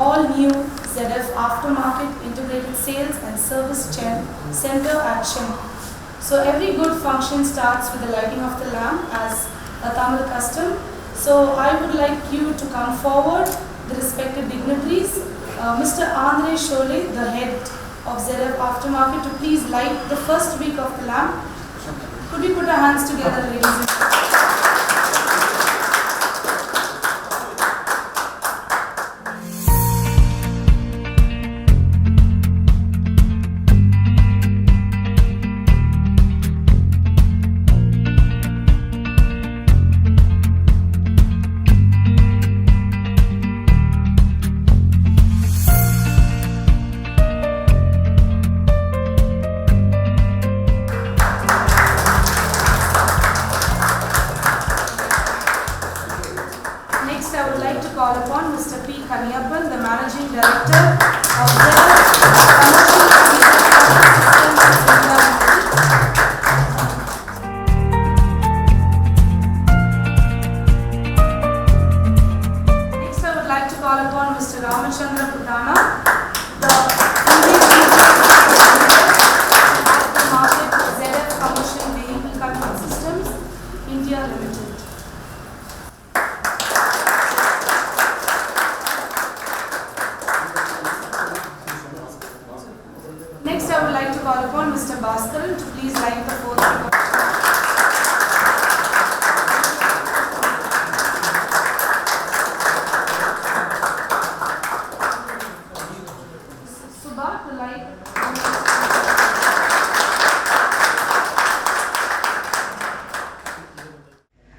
all new ZF aftermarket integrated sales and service center at Chennai. So every good function starts with the lighting of the lamp as a Tamil custom. So I would like you to come forward, the respected dignitaries, Mr. Andre Shole, the head of ZF aftermarket, to please light the first week of the lamp. Could we put our hands together, ladies and gentlemen? Next, I would like to call upon Mr. P. Kaniyappan, the Managing Director of Next, I would like to call upon Mr. Ramachandra Putana, the Market ZF Commercial Vehicle Control Systems, India Limited. Next, I would like to call upon Mr. Bhaskaran to please light the fourth week. Subha to light.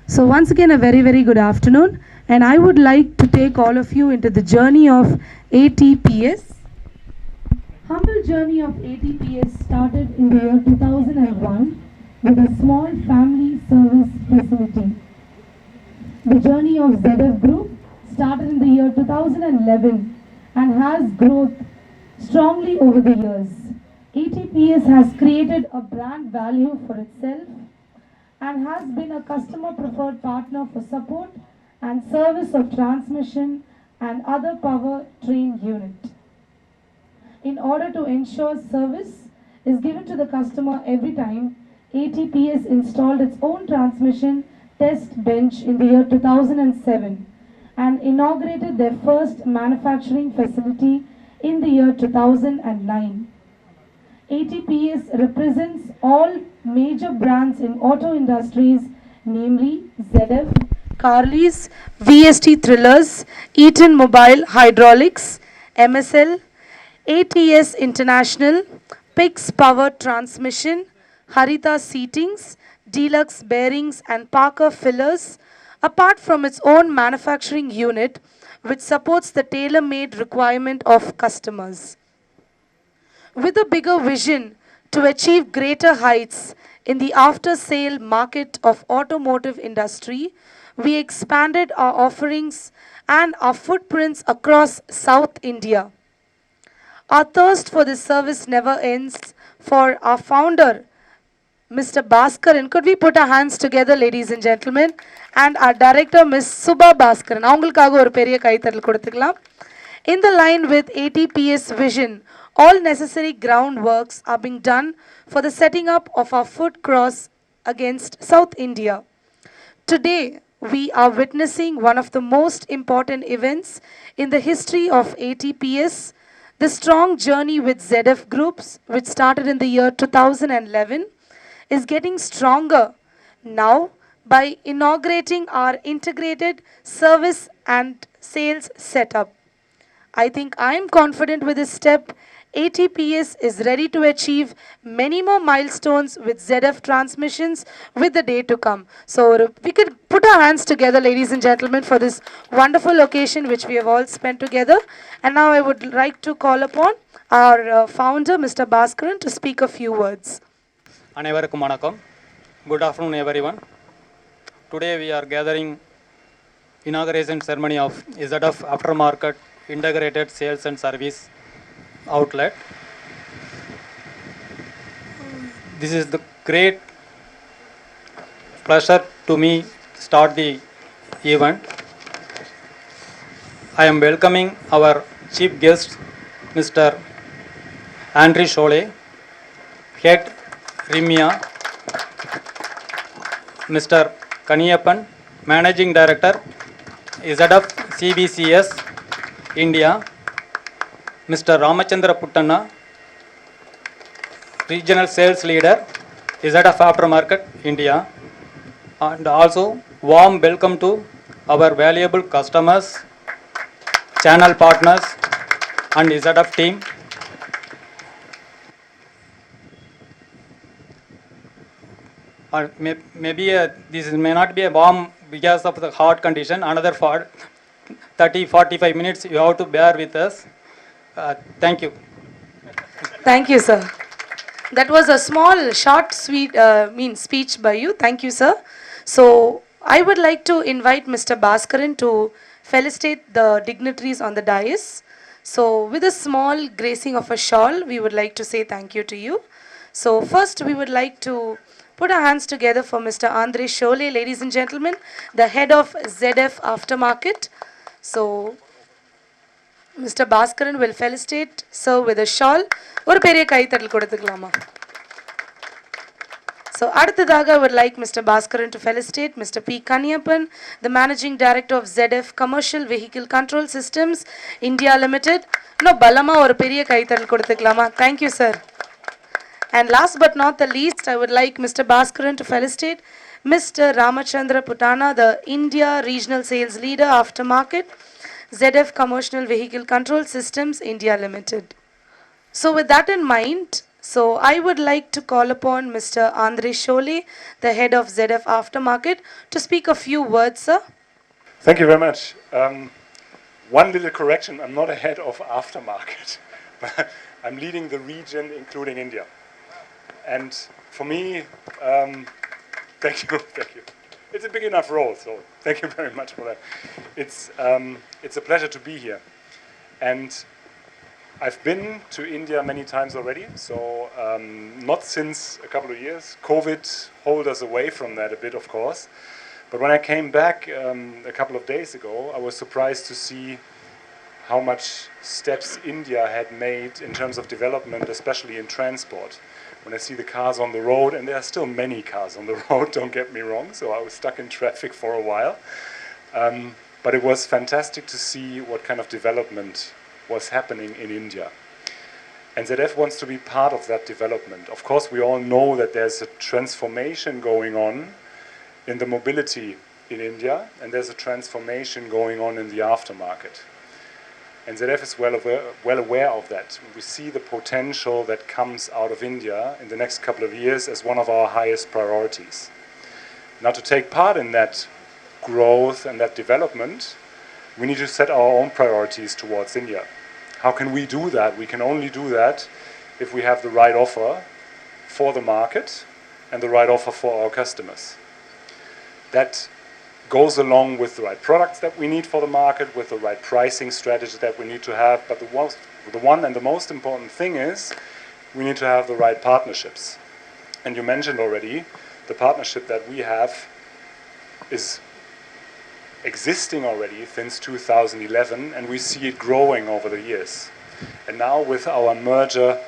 So once again, a very good afternoon, and I would like to take all of you into the journey of ATPS. Humble journey of ATPS started in the year 2001 with a small family service facility. The journey of ZF Group started in the year 2011 and has grown strongly over the years. ATPS has created a brand value for itself and has been a customer preferred partner for support and service of transmission and other power train unit. In order to ensure service is given to the customer every time, ATPS installed its own transmission test bench in the year 2007 and inaugurated their first manufacturing facility in the year 2009. ATPS represents all major brands in auto industries, namely ZF, Carly's, VST Thrillers, Eaton Mobile Hydraulics, MSL, ATS International, Pix Power Transmission, Harita Seatings, Deluxe Bearings and Parker Fillers, apart from its own manufacturing unit which supports the tailor-made requirement of customers. With a bigger vision to achieve greater heights in the after-sale market of automotive industry, we expanded our offerings and our footprints across South India. Our thirst for this service never ends. For our founder, Mr. Bhaskaran, could we put our hands together, ladies and gentlemen, and our director, Ms. Subha Bhaskaran. அவங்களுக்காக ஒரு பெரிய கைத்தட்டல் கொடுத்துக்கலாம். In the line with ATPS vision, all necessary groundworks are being done for the setting up of our foot cross against South India. Today, we are witnessing one of the most important events in the history of ATPS, the strong journey with ZF Groups, which started in the year 2011, is getting stronger now by inaugurating our integrated service and sales setup. I think I am confident with this step. ATPS is ready to achieve many more milestones with ZF transmissions with the day to come. So we could put our hands together, ladies and gentlemen, for this wonderful occasion which we have all spent together. And now I would like to call upon our founder, Mr. Bhaskaran, to speak a few words. அனைவருக்கும் வணக்கம். Good afternoon everyone. Today we are gathering inauguration ceremony of ZF Aftermarket Integrated Sales and Service Outlet. This is the great pleasure to me start the event. I am welcoming our chief guest, Mr. Andrew Chole, head Rimia, Mr. Kaniyappan, managing director, ZF CBCS, India, Mr. Ramachandra Puttanna, regional sales leader, ZF Aftermarket, India, and also warm welcome to our valuable customers, channel partners, and ZF team. Or maybe this may not be a warm because of the hot condition. Another 30-45 minutes you have to bear with us. Thank you. Thank you, sir. That was a small, short, sweet, speech by you. Thank you, sir. So, I would like to invite Mr. Bhaskaran to felicitate the dignitaries on the dais. So, with a small gracing of a shawl, we would like to say thank you to you. So, first, we would like to put our hands together for Mr. Andre Chole, ladies and gentlemen, the head of ZF Aftermarket. So, Mr. Bhaskaran will felicitate sir with a shawl. ஒரு பெரிய கைத்தட்டல் கொடுத்துக்கலாமா? So, அடுத்ததாக I would like Mr. Bhaskaran to felicitate Mr. P. Kaniyappan, the Managing Director of ZF Commercial Vehicle Control Systems, India Limited. No, பலமா ஒரு பெரிய கைத்தட்டல் கொடுத்துக்கலாமா? Thank you, sir. And last but not the least, I would like Mr. Bhaskaran to felicitate Mr. Ramachandra Puttanna, the India Regional Sales Leader Aftermarket, ZF Commercial Vehicle Control Systems, India Limited. So with that in mind, so I would like to call upon Mr. Andre Chole, the head of ZF Aftermarket, to speak a few words, sir. Thank you very much. One little correction, I'm not a head of aftermarket. I'm leading the region, including India. And for me, thank you. It's a big enough role, so thank you very much for that. It's a pleasure to be here. And I've been to India many times already, so not since a couple of years. COVID held us away from that a bit, of course. But when I came back a couple of days ago, I was surprised to see how much steps India had made in terms of development, especially in transport. When I see the cars on the road, and there are still many cars on the road, don't get me wrong, so I was stuck in traffic for a while. But it was fantastic to see what kind of development was happening in India. And ZF wants to be part of that development. Of course, we all know that there's a transformation going on in the mobility in India, and there's a transformation going on in the aftermarket. And ZF is well aware of that. We see the potential that comes out of India in the next couple of years as one of our highest priorities. Now, to take part in that growth and that development, we need to set our own priorities towards India. How can we do that? We can only do that if we have the right offer for the market and the right offer for our customers. That goes along with the right products that we need for the market, with the right pricing strategy that we need to have. But the one and the most important thing is we need to have the right partnerships. And you mentioned already the partnership that we have is existing already since 2011, and we see it growing over the years. And now with our merger,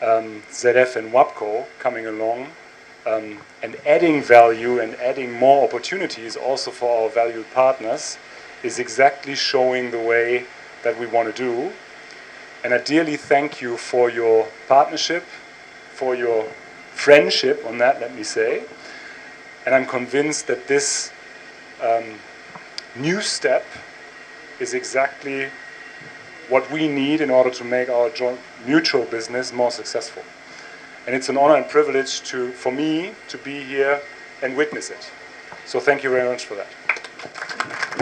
ZF and WAPCO coming along, and adding value and adding more opportunities also for our valued partners is exactly showing the way that we want to do. And I dearly thank you for your partnership, for your friendship on that, let me say. And I'm convinced that this new step is exactly what we need in order to make our joint mutual business more successful. And it's an honor and privilege for me to be here and witness it. So thank you very much for that.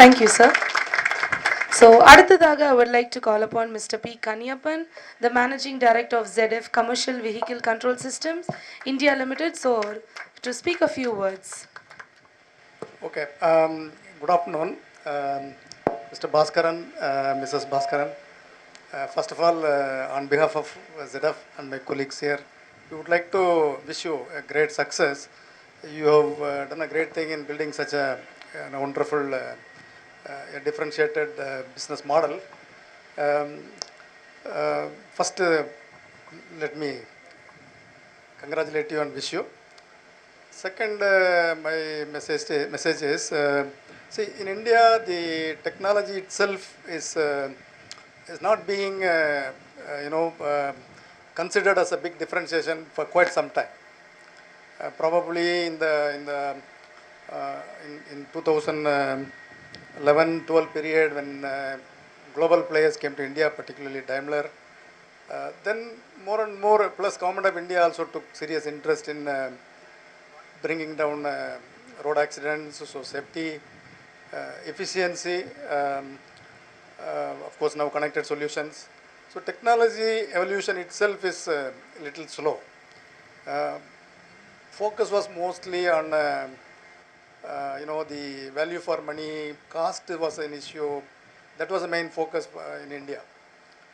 Thank you, sir. So, அடுத்ததாக I would like to call upon Mr. P. Kaniyappan, the Managing Director of ZF Commercial Vehicle Control Systems, India Limited, so to speak a few words. Okay. Good afternoon, Mr. Bhaskaran, Mrs. Bhaskaran. First of all, on behalf of ZF and my colleagues here, we would like to wish you a great success. You have done a great thing in building such a wonderful, a differentiated business model. First, let me congratulate you and wish you. Second, my message is, see, in India, the technology itself is not being, considered as a big differentiation for quite some time. Probably in 2011-12 period, when global players came to India, particularly Daimler, then more and more, plus Government of India also took serious interest in bringing down road accidents, so safety, efficiency, of course now connected solutions. So technology evolution itself is a little slow. Focus was mostly on the value for money, cost was an issue. That was the main focus in India.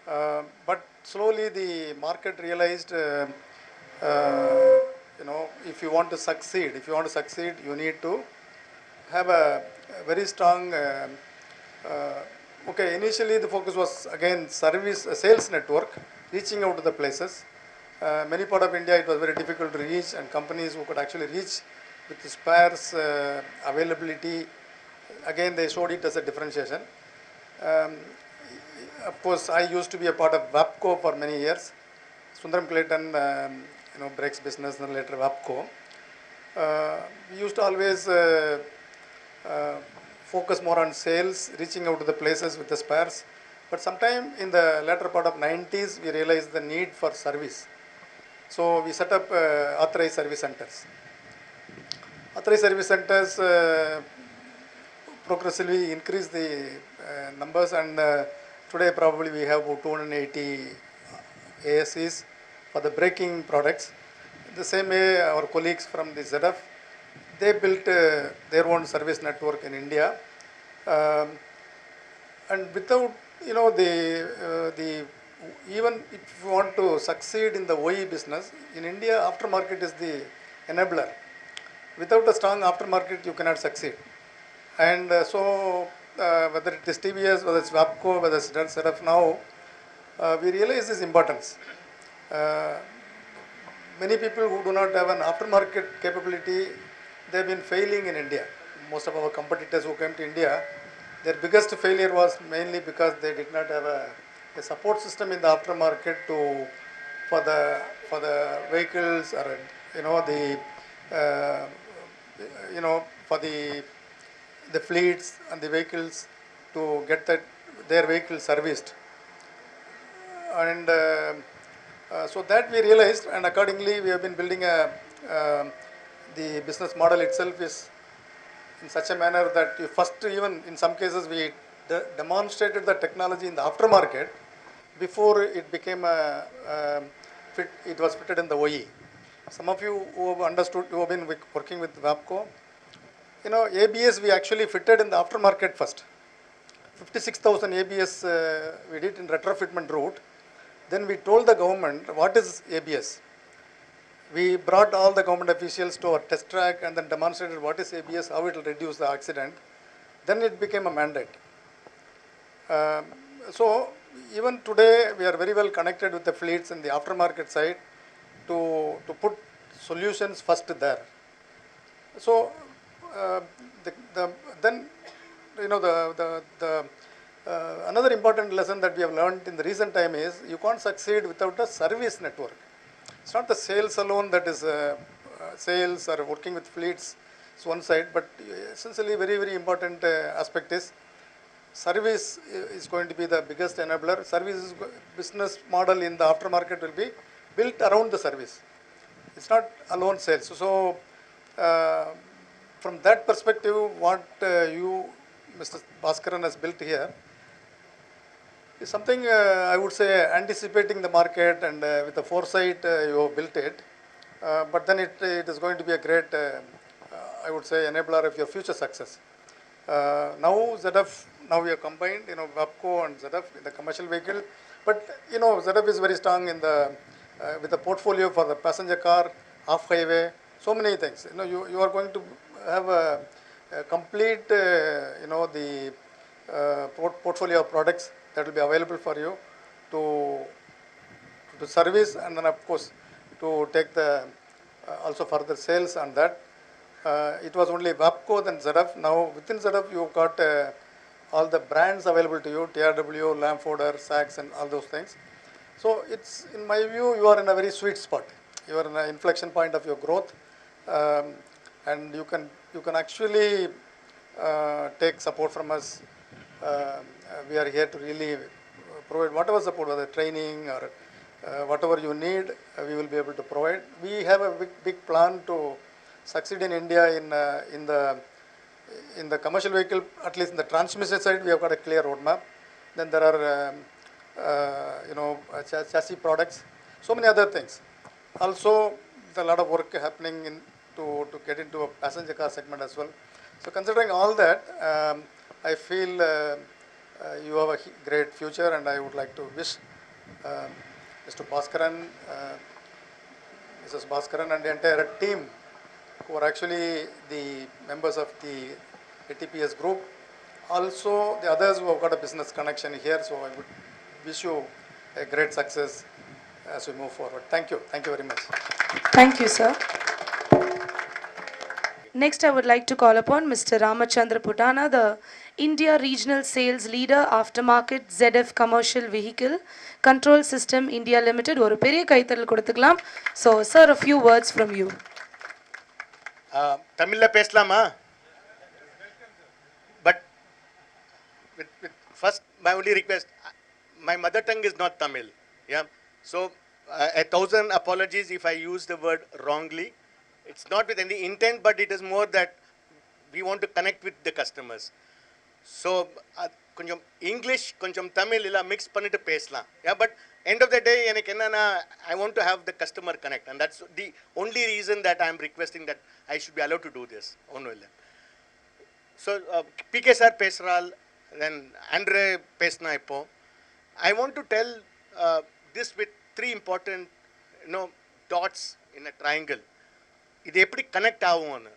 But slowly the market realized, if you want to succeed, you need to have a very strong. Initially the focus was again sales network, reaching out to the places. Many part of India it was very difficult to reach, and companies who could actually reach with the spares availability, again they showed it as a differentiation. Of course, I used to be a part of WAPCO for many years. Sundaram Clayton, brakes business, and later WAPCO. We used to always focus more on sales, reaching out to the places with the spares. But sometime in the latter part of 90s, we realized the need for service. So we set up authorized service centers. Authorized service centers progressively increased the numbers, and today probably we have about 280 ASCs for the braking products. The same way our colleagues from the ZF, they built their own service network in India. And without, even if you want to succeed in the OE business, in India, aftermarket is the enabler. Without a strong aftermarket, you cannot succeed. And whether it is TVS, whether it's WAPCO, whether it's ZF now, we realize this importance. Many people who do not have an aftermarket capability, they have been failing in India. Most of our competitors who came to India, their biggest failure was mainly because they did not have a support system in the aftermarket for the vehicles, or for the fleets and the vehicles to get their vehicles serviced. And so that we realized, and accordingly we have been building the business model itself is in such a manner that even in some cases we demonstrated the technology in the aftermarket before it became it was fitted in the OE. Some of you who have understood, who have been working with WAPCO, ABS we actually fitted in the aftermarket first. 56,000 ABS we did in retrofitment route. Then we told the government what is ABS. We brought all the government officials to our test track and then demonstrated what is ABS, how it will reduce the accident. Then it became a mandate. So even today we are very well connected with the fleets in the aftermarket side to put solutions first there. So another important lesson that we have learned in the recent time is you can't succeed without a service network. It's not the sales alone that is sales or working with fleets is one side, but essentially very, very important aspect is service is going to be the biggest enabler. Service business model in the aftermarket will be built around the service. It's not alone sales. So from that perspective, what Mr. Bhaskaran has built here is something I would say anticipating the market, and with the foresight you have built it. But then it is going to be a great, I would say, enabler of your future success. Now ZF, now we are combined, WAPCO and ZF in the commercial vehicle. But ZF is very strong in with the portfolio for the passenger car, off highway, so many things. You are going to have a complete, the portfolio of products that will be available for you to service, and then of course to take the also further sales on that. It was only WAPCO, then ZF. Now within ZF you've got all the brands available to you, TRW, Lamforder, Saks, and all those things. So it's, in my view, you are in a very sweet spot. You are in an inflection point of your growth, and you can actually take support from us. We are here to really provide whatever support, whether training or whatever you need, we will be able to provide. We have a big plan to succeed in India in the commercial vehicle, at least in the transmission side. We have got a clear roadmap. Then there are chassis products, so many other things. Also, there's a lot of work happening to get into a passenger car segment as well. So considering all that, I feel you have a great future, and I would like to wish Mr. Bhaskaran, Mrs. Bhaskaran, and the entire team, who are actually the members of the ATPS group, also the others who have got a business connection here. So I would wish you a great success as we move forward. Thank you. Thank you very much. Thank you, sir. Next, I would like to call upon Mr. Ramachandra Putana, the India Regional Sales Leader, Aftermarket ZF Commercial Vehicle Control System India Limited. ஒரு பெரிய கைத்தட்டல் கொடுத்துக்கலாம். So, sir, a few words from you. தமிழ்ல பேசலாமா? But with first, my only request, my mother tongue is not Tamil. Yeah. So 1,000 apologies if I use the word wrongly. It's not with any intent, but it is more that we want to connect with the customers. So கொஞ்சம் English கொஞ்சம் தமிழ் எல்லாம் mix பண்ணிட்டு பேசலாம். Yeah, but end of the day எனக்கு என்னன்னா, I want to have the customer connect, and that's the only reason that I am requesting that I should be allowed to do this. ஒன்றும் இல்லை. So PK sir பேசுறால், then Andre பேசினா இப்போ. I want to tell this with three important dots in a triangle. இது எப்படி connect ஆகும்னு.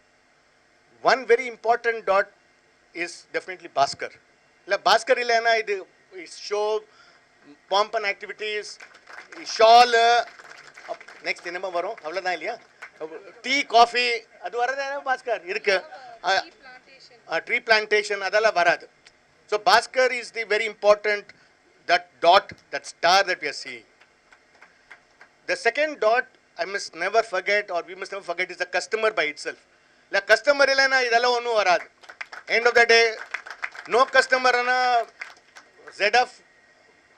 One very important dot is definitely Bhaskar. இல்லை பாஸ்கர் இல்லைன்னா இது show Pamban activities Shalu next என்னமா வரும் அவ்வளோதான் இல்லையா, டீ காஃபி அது வரது பாஸ்கர் இருக்கு, ட்ரீ பிளான்டேஷன் அதெல்லாம் வராது. So Bhaskar is the very important that dot, that star that we are seeing. The second dot I must never forget, or we must never forget, is the customer by itself. La customer illana idella onnu varadu. End of the day, no customer ana ZF,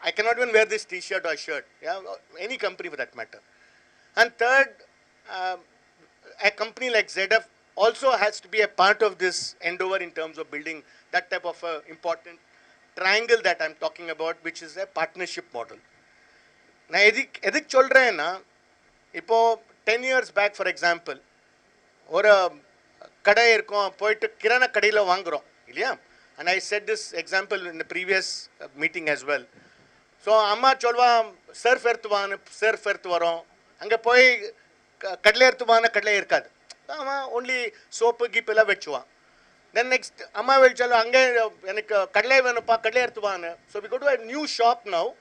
I cannot even wear this t-shirt or shirt. Yeah, any company for that matter. And third, a company like ZF also has to be a part of this endeavor in terms of building that type of important triangle that I'm talking about, which is a partnership model. நான் எதுக்கு சொல்கிறேன்னா, இப்போது 10 years back for example, ஒரு கடை இருக்கும், போயிட்டு கிரானா கடையில் வாங்குகிறோம் இல்லையா. And I said this example in the previous meeting as well. So அம்மா சொல்வா சர்ஃப் எடுத்து வரோம், அங்கே போய் கடலை எடுத்துவான்னு கடலை இருக்காது, அவன் ஒன்லி சோப்பு கீப் எல்லாம் வச்சுவான். Then next, Amma will tell you, kadle venupa, kadle ertuvana. So we go to a new shop now,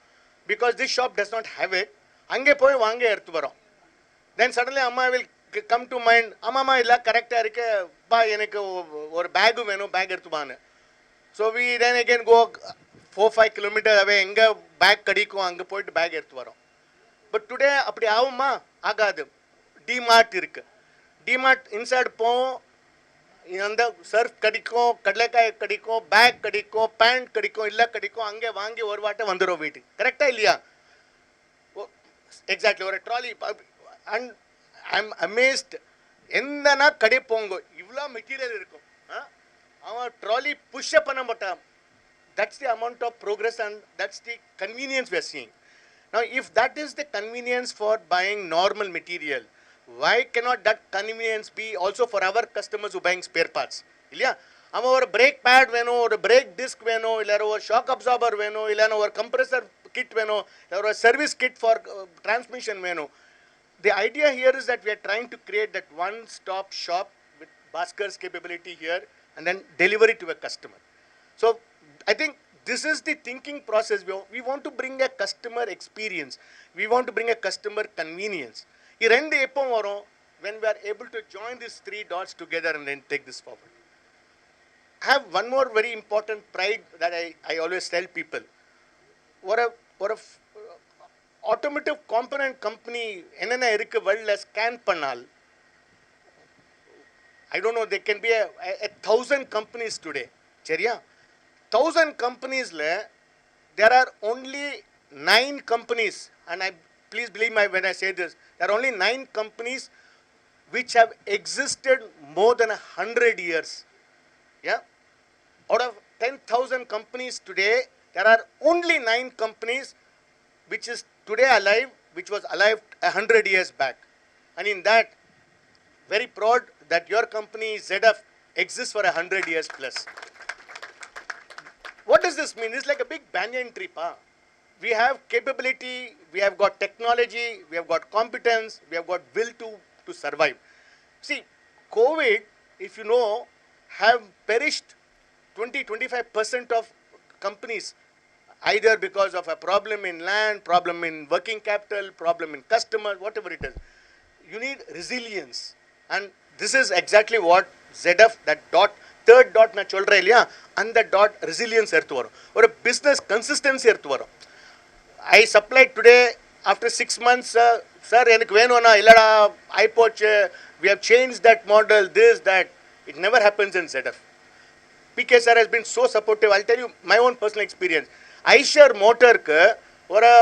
because this shop does not have it. Ange poi vange ertuvarom. Then suddenly Amma will come to mind, Amma illa correct irike, ba enakku or bag venu, bag ertuvana. So we then again go 4-5 kilometers away, enga bag kadiko, ange poi bag ertuvarom. But today apdi avuma agadu. D-Mart irukku. D-Mart inside po இந்த surf கிடைக்கும், கடலைக்காய் கிடைக்கும், back கிடைக்கும், pant கிடைக்கும், இல்லை கிடைக்கும், அங்கே வாங்கி ஒரு வாட்டை வந்துடும் வீட்டுக்கு. கரெக்டாக இல்லையா? எக்ஸாக்ட்லி. ஒரு trolley. And I am amazed, எந்தனா கடை போங்க இவ்வளோ மெட்டீரியல் இருக்கும், அவன் ட்ராலி புஷ்அப் பண்ண மாட்டான். That's the amount of progress and that's the convenience we are seeing. Now if that is the convenience for buying normal material, why cannot that convenience be also for our customers who buying spare parts? இல்லையா, அவன் ஒரு break bad வேணும், ஒரு break disk வேணும், இல்லை ஒரு shock absorber வேணும், இல்லைன்னா ஒரு கம்ப்ரெசர் கிட் வேணும், இல்லை ஒரு சர்வீஸ் கிட் ஃபார் டிரான்ஸ்மிஷன் வேணும். The idea here is that we are trying to create that one-stop shop with Bhaskar's capability here and then deliver it to a customer. So I think this is the thinking process. We want to bring a customer experience. We want to bring a customer convenience. ఈ రెండు ఎప్పో వరం when we are able to join these three dots together and then take this forward. I have one more very important pride that I always tell people. ஒரு automotive component company என்னென்ன இருக்கு வேர்ல்ட்ல scan பண்ணால் I don't know, there can be a 1,000 companies today. சரியா 1,000 companies there are only 9 companies, and please believe me when I say this, there are only 9 companies which have existed more than 100 years. Yeah, out of 10,000 companies today, there are only 9 companies which is today alive, which was alive 100 years back. And in that, very proud that your company ZF exists for 100 years plus. What does this mean? It's like a big banyan tree. We have capability, we have got technology, we have got competence, we have got will to survive. See, COVID, if you know, have perished 20-25% of companies, either because of a problem in land, problem in working capital, problem in customers, whatever it is. You need resilience. And this is exactly what ZF, that dot, third dot na cholra illaya, and that dot resilience erthu varum. Or a business consistency erthu varum. I supplied today after 6 months, sir, enak venona illada aipoche, we have changed that model, this, that. It never happens in ZF. PK sir has been so supportive. I'll tell you my own personal experience. Eicher motor ku or a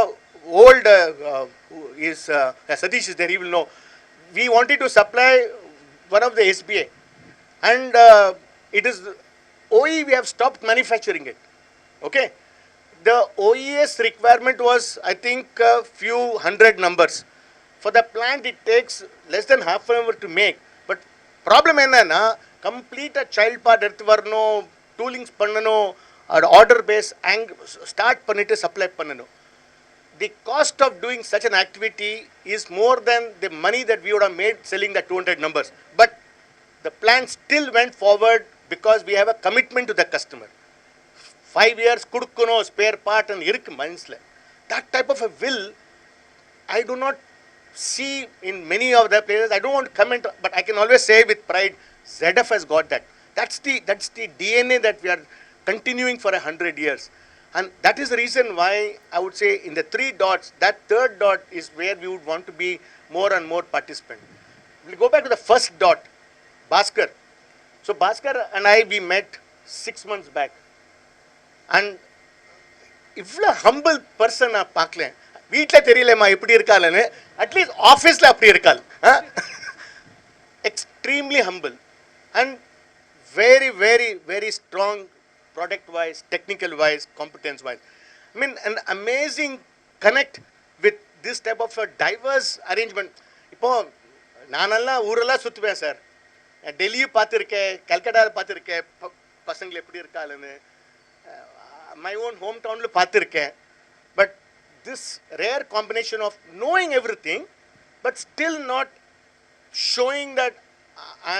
old Satish is there, he will know. We wanted to supply one of the SBA, and it is OE, we have stopped manufacturing it. Okay, the OES requirement was, I think, a few hundred numbers. For the plant, it takes less than half an hour to make. But problem enna, complete a child part eduthu varano, toolings pannano, or order base start pannittu supply pannano. The cost of doing such an activity is more than the money that we would have made selling the 200 numbers. But the plant still went forward because we have a commitment to the customer. 5 years kudukkuno spare part and irukku mindset. That type of a will I do not see in many of the places. I don't want to comment, but I can always say with pride, ZF has got that. That's the DNA that we are continuing for 100 years. And that is the reason why I would say in the 3 dots, that third dot is where we would want to be more and more participant. We'll go back to the first dot, Bhaskar. So Bhaskar and I, we met 6 months back. And if a humble person நான் பார்க்கல, வீட்டில் தெரியலம்மா எப்படி இருக்காளன்னு, at least ஆஃபீஸில் அப்படி இருக்காள். Extremely humble and very, very, very strong product-wise, technical-wise, competence-wise. I mean, an amazing connect with this type of a diverse arrangement. இப்போ நானெல்லாம் ஊரெல்லாம் சுற்றுவேன் சார். டெல்லியும் பார்த்துருக்கேன், கல்கட்டாவில் பார்த்துருக்கேன், பசங்களை எப்படி இருக்காளுன்னு. My own hometownல பார்த்துருக்கேன். But this rare combination of knowing everything, but still not showing that I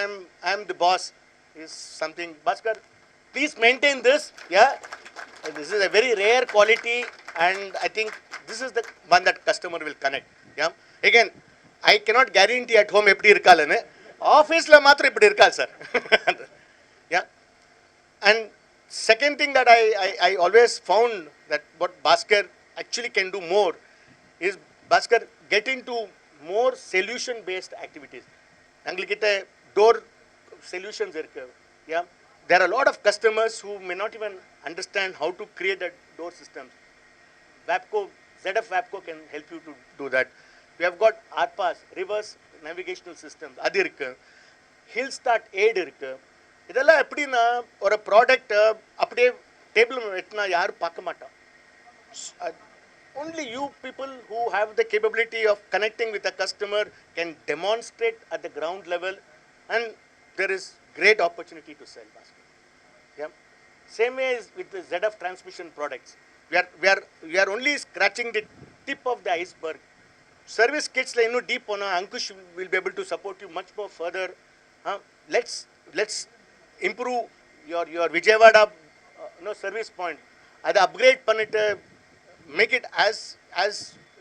am the boss is something. Bhaskar, please maintain this. Yeah, this is a very rare quality, and I think this is the one that customer will connect. Yeah, again, I cannot guarantee at home eppadi irukkalanu, office la mathram eppadi irukal sir. Yeah, and second thing that I always found that what Bhaskar actually can do more is Bhaskar get into more solution based activities. Nangalkitta door solutions irukku. Yeah, there are a lot of customers who may not even understand how to create that door systems. Wapco, ZF Wapco can help you to do that. We have got ATPS, reverse navigational systems, adu irukku. Hill start aid irukku. இதெல்லாம் எப்படின்னா ஒரு product அப்படியே table வெட்டினா யாரும் பார்க்க மாட்டோம். Only you people who have the capability of connecting with the customer can demonstrate at the ground level, and there is great opportunity to sell Bhaskar. Yeah. Same way as with the ZF transmission products. We are only scratching the tip of the iceberg. Service kits la innu deep ona Ankush will be able to support you much more further. Let's improve your Vijayawada service point. அதை upgrade பண்ணிட்டு make it as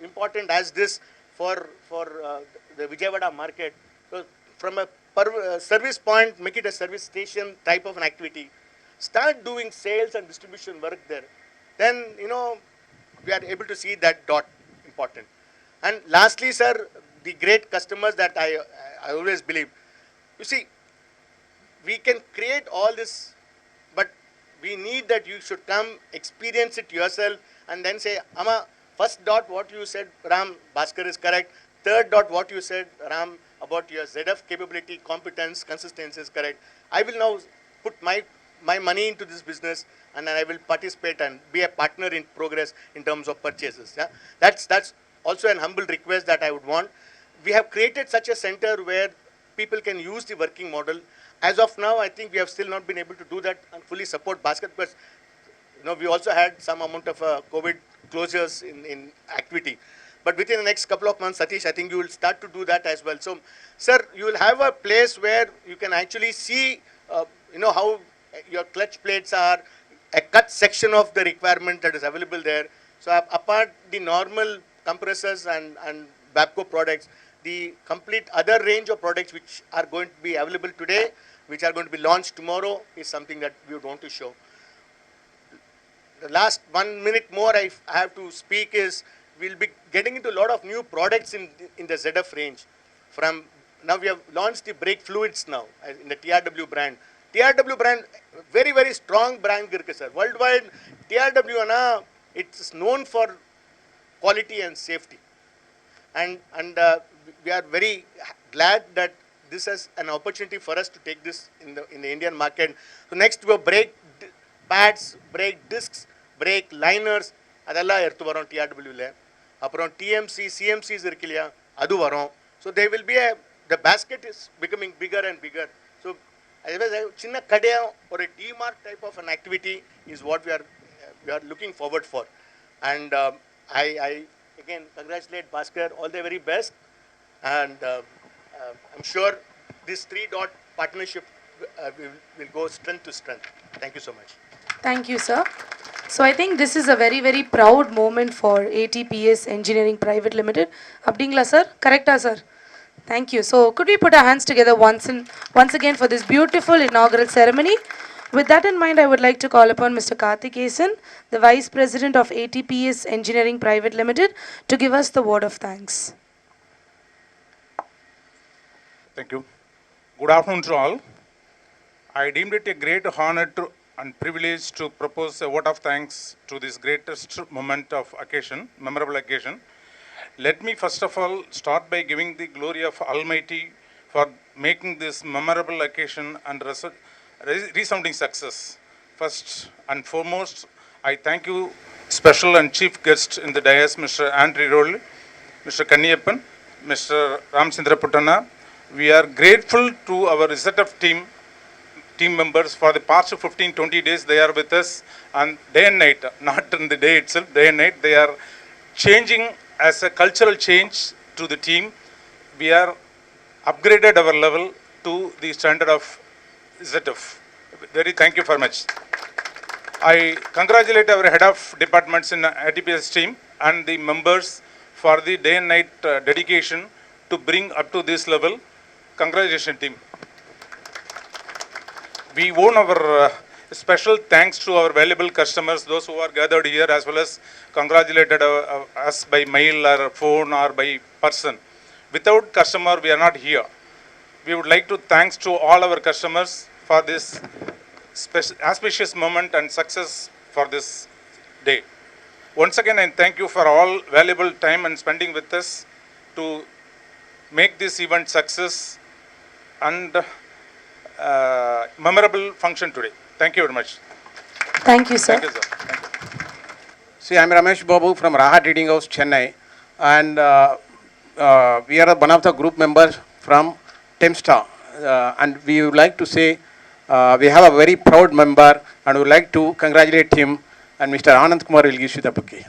important as this for the Vijayawada market. So from a service point, make it a service station type of an activity. Start doing sales and distribution work there. Then we are able to see that dot important. And lastly, sir, the great customers that I always believe. You see, we can create all this, but we need that you should come, experience it yourself, and then say, Amma, first dot what you said, Ram, Bhaskar is correct. Third dot what you said, Ram, about your ZF capability, competence, consistency is correct. I will now put my money into this business, and then I will participate and be a partner in progress in terms of purchases. Yeah? That's also an humble request that I would want. We have created such a center where people can use the working model. As of now, I think we have still not been able to do that and fully support Bhaskar, because we also had some amount of COVID closures in activity. But within the next couple of months, Satish, I think you will start to do that as well. So, sir, you will have a place where you can actually see, how your clutch plates are, a cut section of the requirement that is available there. So, apart the normal compressors and Babco products, the complete other range of products which are going to be available today, which are going to be launched tomorrow, is something that we would want to show. The last 1 minute more I have to speak is, we'll be getting into a lot of new products in the ZF range. From now, we have launched the brake fluids now in the TRW brand. TRW brand, very, very strong brand, sir. Worldwide, TRW, it's known for quality and safety. And we are very glad that this is an opportunity for us to take this in the Indian market. So next, we have brake pads, brake discs, brake liners, adalla erthu varum TRW la. Appuram TMC, CMCs irukilla, adu varum. So there will be the basket is becoming bigger and bigger. So chinna kadaya or a D-mark type of an activity is what we are looking forward for. And I again congratulate Bhaskar, all the very best. And I'm sure this 3-dot partnership will go strength to strength. Thank you so much. Thank you, sir. So I think this is a very, very proud moment for ATPS Engineering Private Limited. Abdingla, sir? Correcta, sir? Thank you. So could we put our hands together once again for this beautiful inaugural ceremony? With that in mind, I would like to call upon Mr. Karthikesan, the Vice President of ATPS Engineering Private Limited, to give us the word of thanks. Thank you. Good afternoon to all. I deemed it a great honor and privilege to propose a vote of thanks to this greatest moment of occasion, memorable occasion. Let me first of all start by giving the glory of Almighty for making this memorable occasion and resounding success. First and foremost, I thank you, special and chief guest in the dais, Mr. Andrew Roll, Mr. Kanniyappan, Mr. Ramchandra Puttana. We are grateful to our ZF team members for the past 15-20 days. They are with us, and day and night, not in the day itself, day and night, they are changing as a cultural change to the team. We are upgraded our level to the standard of ZF. Very thank you very much. I congratulate our head of departments in ATPS team and the members for the day and night dedication to bring up to this level. Congratulations, team. We owe our special thanks to our valuable customers, those who are gathered here, as well as congratulated us by mail or phone or by person. Without customer, we are not here. We would like to thanks to all our customers for this auspicious moment and success for this day. Once again, I thank you for all valuable time and spending with us to make this event success and memorable function today. Thank you very much. Thank you, sir. Thank you, sir. Thank you. See, I'm Ramesh Babu from Raha Trading House, Chennai, and we are one of the group members from Temstar, and we would like to say we have a very proud member, and we would like to congratulate him, and Mr. Anand Kumar will give you the bouquet.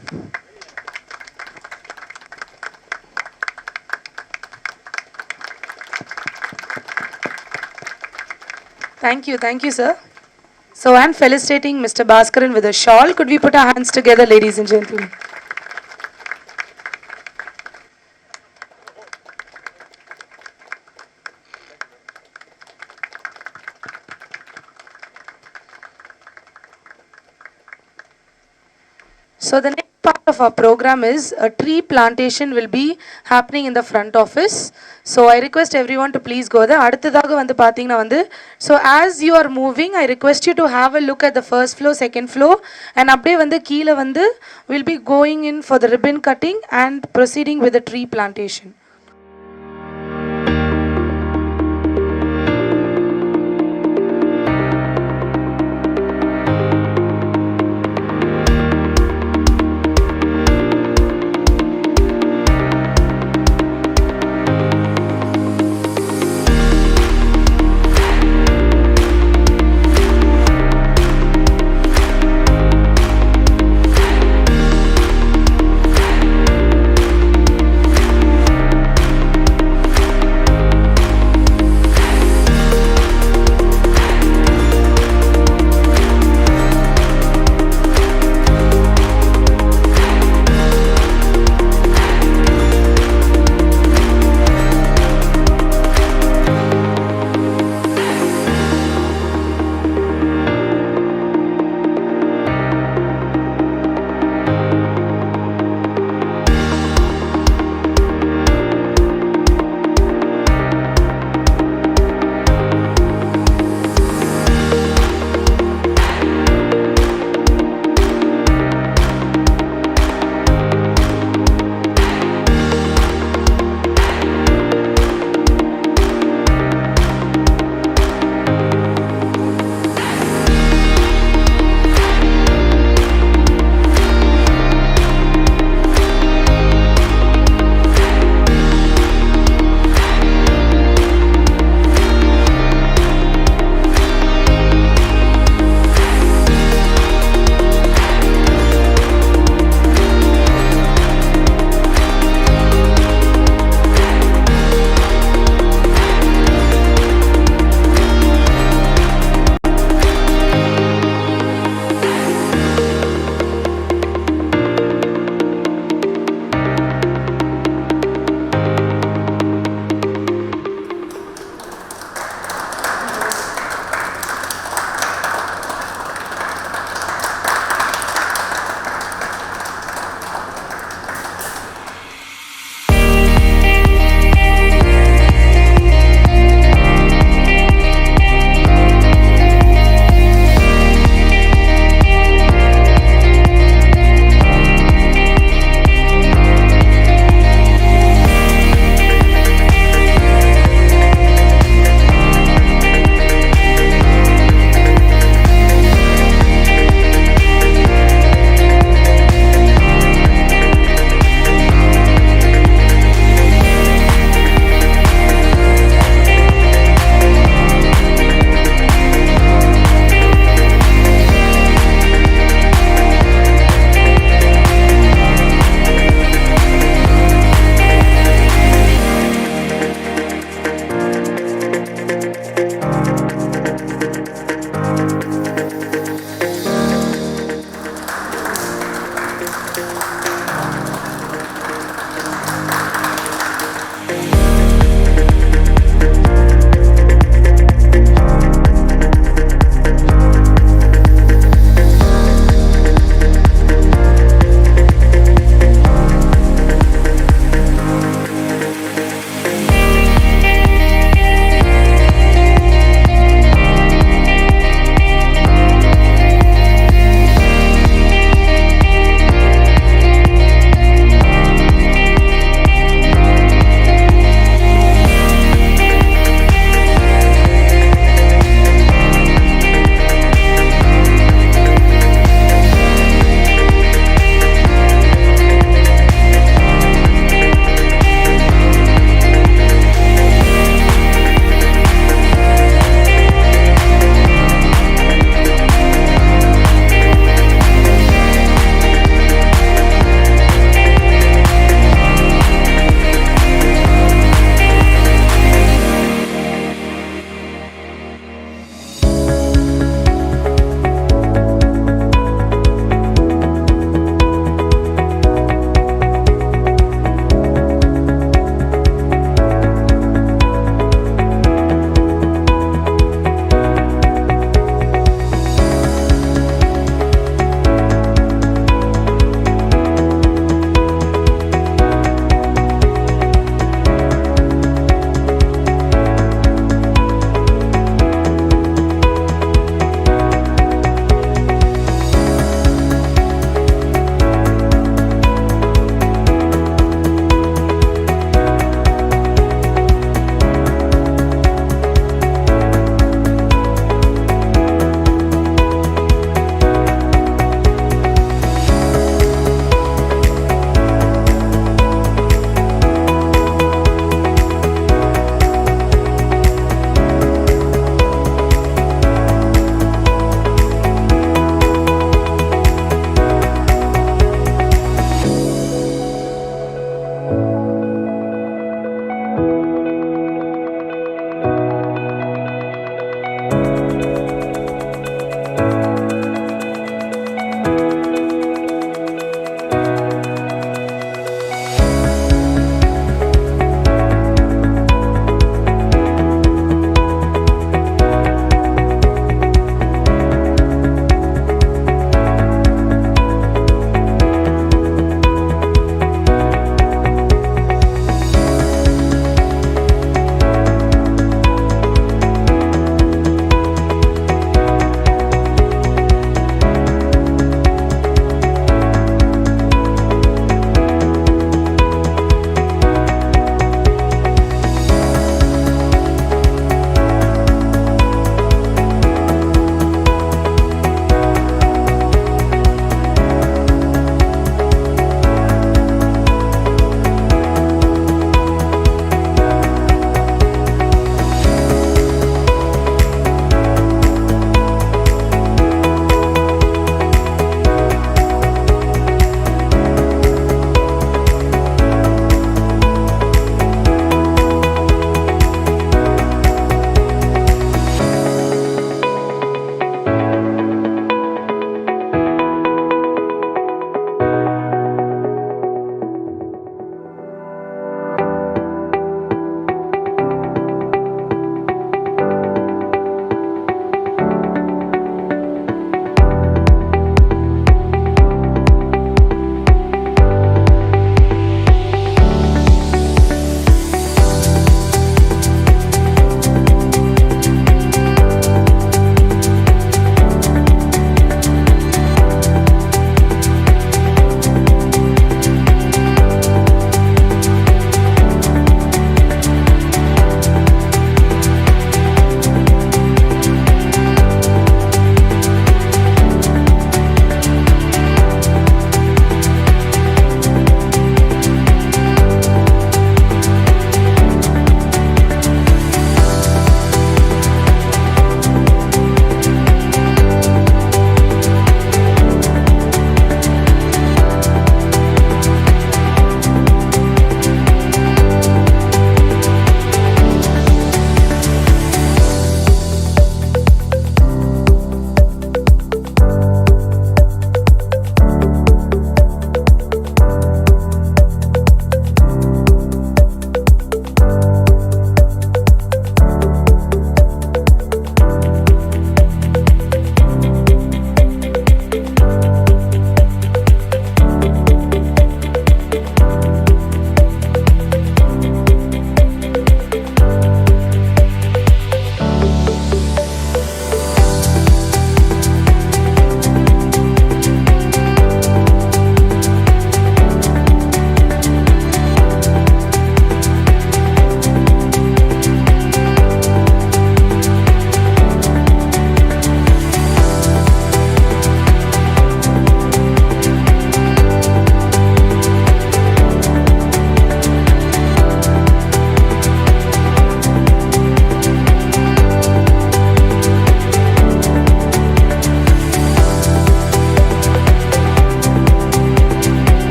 Thank you, sir. So, and felicitating Mr. Bhaskaran with a shawl. Could we put our hands together, ladies and gentlemen? So the next part of our program is a tree plantation will be happening in the front office. So I request everyone to please go there. அடுத்ததாக வந்து பாத்தீங்கன்னா வந்து so as you are moving I request you to have a look at the first floor, second floor and அப்படியே வந்து கீழ வந்து we'll be going in for the ribbon cutting and proceeding with the tree plantation.